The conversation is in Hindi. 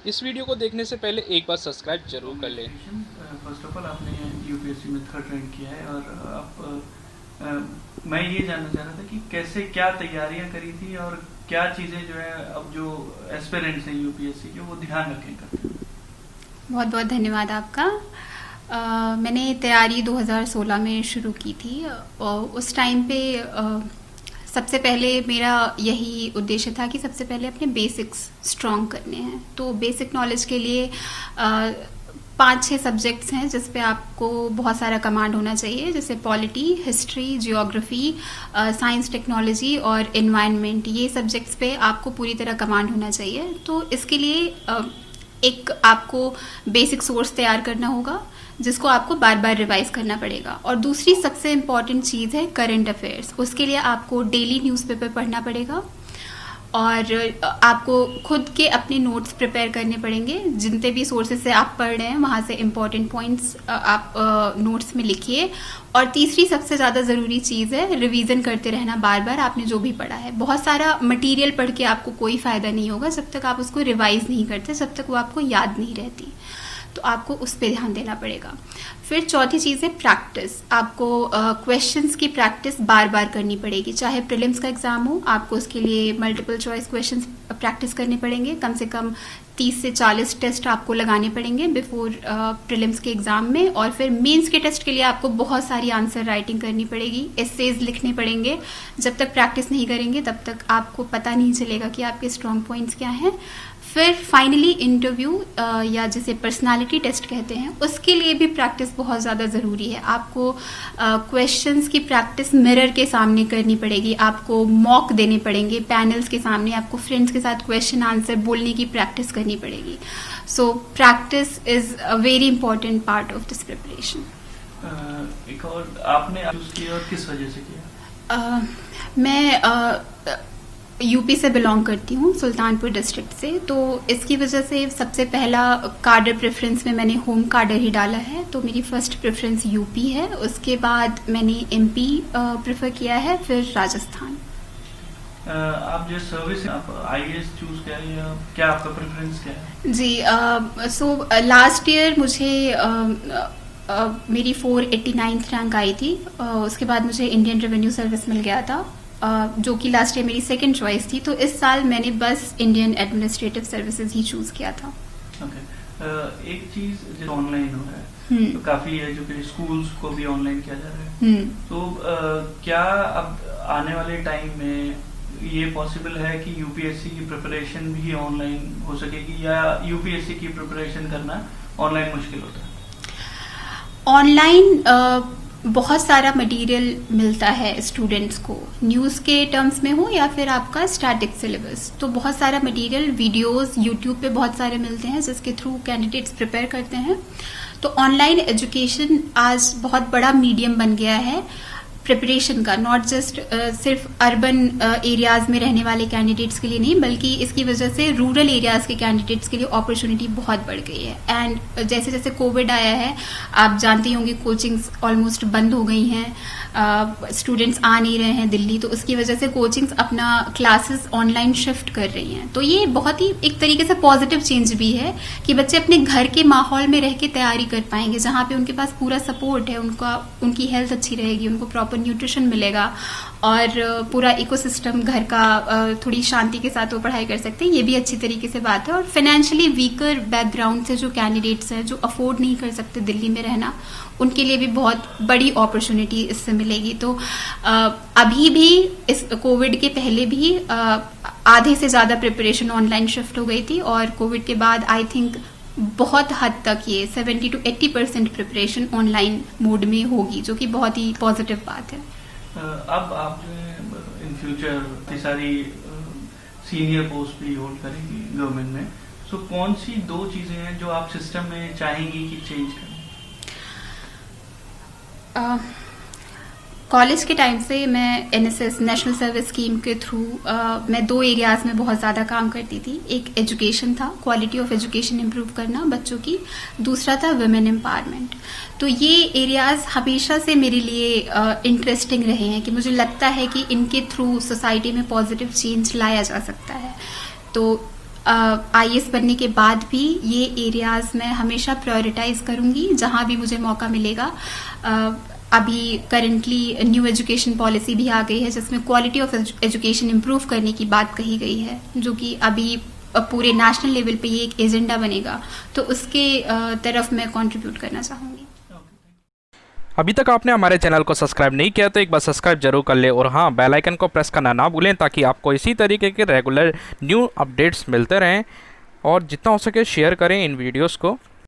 इस वीडियो को देखने से पहले एक बार सब्सक्राइब जरूर कर लें। फर्स्ट ऑफ ऑल आपने यूपीएससी में 3rd रैंक किया है और मैं ये जानना चाह रहा था कि कैसे क्या तैयारियां करी थी और क्या चीज़ें जो है अब जो एस्पिरेंट्स हैं यूपीएससी के वो ध्यान रखें करते हैं। बहुत बहुत धन्यवाद आपका। मैंने तैयारी 2016 में शुरू की थी और उस टाइम पे सबसे पहले मेरा यही उद्देश्य था कि सबसे पहले अपने बेसिक्स स्ट्रॉन्ग करने हैं। तो बेसिक नॉलेज के लिए 5-6 सब्जेक्ट्स हैं जिस पे आपको बहुत सारा कमांड होना चाहिए, जैसे polity, history, geography, science, technology और एनवायरनमेंट। ये सब्जेक्ट्स पे आपको पूरी तरह कमांड होना चाहिए। तो इसके लिए एक आपको बेसिक सोर्स तैयार करना होगा जिसको आपको बार बार रिवाइज करना पड़ेगा। और दूसरी सबसे इम्पॉर्टेंट चीज़ है करंट अफेयर्स। उसके लिए आपको डेली न्यूज़पेपर पढ़ना पड़ेगा और आपको खुद के अपने नोट्स प्रिपेयर करने पड़ेंगे। जितने भी सोर्सेज से आप पढ़ रहे हैं वहाँ से इम्पॉर्टेंट पॉइंट्स आप नोट्स में लिखिए। और तीसरी सबसे ज़्यादा ज़रूरी चीज़ है रिवीजन करते रहना बार बार आपने जो भी पढ़ा है। बहुत सारा मटेरियल पढ़ के आपको कोई फ़ायदा नहीं होगा जब तक आप उसको रिवाइज नहीं करते, जब तक वो आपको याद नहीं रहती। तो आपको उस पर ध्यान देना पड़ेगा। फिर चौथी चीज़ है प्रैक्टिस। आपको क्वेश्चंस की प्रैक्टिस बार बार करनी पड़ेगी। चाहे प्रीलिम्स का एग्ज़ाम हो, आपको उसके लिए मल्टीपल चॉइस क्वेश्चंस प्रैक्टिस करने पड़ेंगे। कम से कम 30 से 40 टेस्ट आपको लगाने पड़ेंगे बिफोर प्रीलिम्स के एग्ज़ाम में। और फिर मेंस के टेस्ट के लिए आपको बहुत सारी आंसर राइटिंग करनी पड़ेगी, एसेज लिखने पड़ेंगे। जब तक प्रैक्टिस नहीं करेंगे तब तक आपको पता नहीं चलेगा कि आपके स्ट्रॉन्ग पॉइंट्स क्या हैं। फिर फाइनली इंटरव्यू या जिसे पर्सनालिटी टेस्ट कहते हैं, उसके लिए भी प्रैक्टिस बहुत ज़्यादा ज़रूरी है। आपको क्वेश्चंस की प्रैक्टिस मिरर के सामने करनी पड़ेगी, आपको मॉक देने पड़ेंगे पैनल्स के सामने, आपको फ्रेंड्स के साथ क्वेश्चन आंसर बोलने की प्रैक्टिस करनी पड़ेगी। So practice is a very important part of this preparation. एक और आपने चूज किया और किस वजह से किया? मैं यूपी से बिलोंग करती हूँ, सुल्तानपुर डिस्ट्रिक्ट से। तो इसकी वजह से सबसे पहला कार्डर प्रेफरेंस में मैंने होम कार्डर ही डाला है। तो मेरी फर्स्ट प्रेफरेंस यूपी है, उसके बाद मैंने एमपी प्रेफर किया है, फिर राजस्थान। आप जो सर्विस आप आईएएस चूज किया या क्या आपका प्रेफरेंस क्या है? जी, सो लास्ट ईयर मुझे मेरी 489th रैंक आई थी। उसके बाद मुझे इंडियन रेवेन्यू सर्विस मिल गया था, जो कि लास्ट ईयर मेरी सेकंड चॉइस थी। तो इस साल मैंने बस इंडियन एडमिनिस्ट्रेटिव सर्विसेज ही चूज किया था। ओके, एक चीज जो ऑनलाइन हो रहा है तो काफी एजुकेशन स्कूल्स को भी ऑनलाइन किया जा रहा है। तो क्या अब आने वाले टाइम में ये पॉसिबल है कि यूपीएससी की प्रिपरेशन भी ऑनलाइन हो सकेगी या यूपीएससी की प्रिपरेशन करना ऑनलाइन मुश्किल होता है? ऑनलाइन बहुत सारा मटेरियल मिलता है स्टूडेंट्स को, न्यूज़ के टर्म्स में हो या फिर आपका स्टैटिक सिलेबस। तो बहुत सारा मटेरियल वीडियोस यूट्यूब पे बहुत सारे मिलते हैं जिसके थ्रू कैंडिडेट्स प्रिपेयर करते हैं। तो ऑनलाइन एजुकेशन आज बहुत बड़ा मीडियम बन गया है प्रिपरेशन का, नॉट जस्ट सिर्फ अर्बन एरियाज में रहने वाले कैंडिडेट्स के लिए नहीं, बल्कि इसकी वजह से रूरल एरियाज के कैंडिडेट्स के लिए अपॉर्चुनिटी बहुत बढ़ गई है। एंड जैसे जैसे कोविड आया है, आप जानते होंगे कोचिंग्स ऑलमोस्ट बंद हो गई हैं, स्टूडेंट्स आ नहीं रहे हैं दिल्ली, तो उसकी वजह से कोचिंग्स अपना क्लासेस ऑनलाइन शिफ्ट कर रही हैं। तो ये बहुत ही एक तरीके से पॉजिटिव चेंज भी है कि बच्चे अपने घर के माहौल में रह के तैयारी कर पाएंगे, जहाँ पे उनके पास पूरा सपोर्ट है, उनकी हेल्थ अच्छी रहेगी, उनको प्रॉपर न्यूट्रिशन मिलेगा और पूरा इकोसिस्टम घर का थोड़ी शांति के साथ वो पढ़ाई कर सकते हैं। ये भी अच्छी तरीके से बात है। और फाइनेंशियली वीकर बैकग्राउंड से जो कैंडिडेट्स हैं, जो अफोर्ड नहीं कर सकते दिल्ली में रहना, उनके लिए भी बहुत बड़ी अपॉर्चुनिटी इससे मिलेगी। तो अभी भी इस कोविड के पहले भी आधे से ज़्यादा प्रिपरेशन ऑनलाइन शिफ्ट हो गई थी और कोविड के बाद आई थिंक बहुत हद तक ये 70 to 80% प्रिपरेशन ऑनलाइन मोड में होगी, जो कि बहुत ही पॉजिटिव बात है। अब आप जो है इन फ्यूचर सारी सीनियर पोस्ट भी होल्ड करेंगी गवर्नमेंट में, सो कौन सी 2 चीजें हैं जो आप सिस्टम में चाहेंगी कि चेंज करें? कॉलेज के टाइम से मैं एनएसएस नेशनल सर्विस स्कीम के थ्रू मैं 2 एरियाज में बहुत ज़्यादा काम करती थी। एक एजुकेशन था, क्वालिटी ऑफ एजुकेशन इम्प्रूव करना बच्चों की, दूसरा था वुमेन एम्पावरमेंट। तो ये एरियाज हमेशा से मेरे लिए इंटरेस्टिंग रहे हैं कि मुझे लगता है कि इनके थ्रू सोसाइटी में पॉजिटिव चेंज लाया जा सकता है। तो आईएएस बनने के बाद भी ये एरियाज मैं हमेशा प्रायोरिटाइज करूंगी जहां भी मुझे मौका मिलेगा। अभी करंटली न्यू एजुकेशन पॉलिसी भी आ गई है जिसमें क्वालिटी ऑफ एजुकेशन इम्प्रूव करने की बात कही गई है, जो कि अभी पूरे नेशनल लेवल पे ये एक एजेंडा बनेगा, तो उसके तरफ मैं कंट्रीब्यूट करना चाहूँगी। अभी तक आपने हमारे चैनल को सब्सक्राइब नहीं किया तो एक बार सब्सक्राइब जरूर कर ले और हाँ, बेल आइकन को प्रेस करना ना भूलें ताकि आपको इसी तरीके के रेगुलर न्यू अपडेट्स मिलते रहें। और जितना हो सके शेयर करें इन वीडियोस को।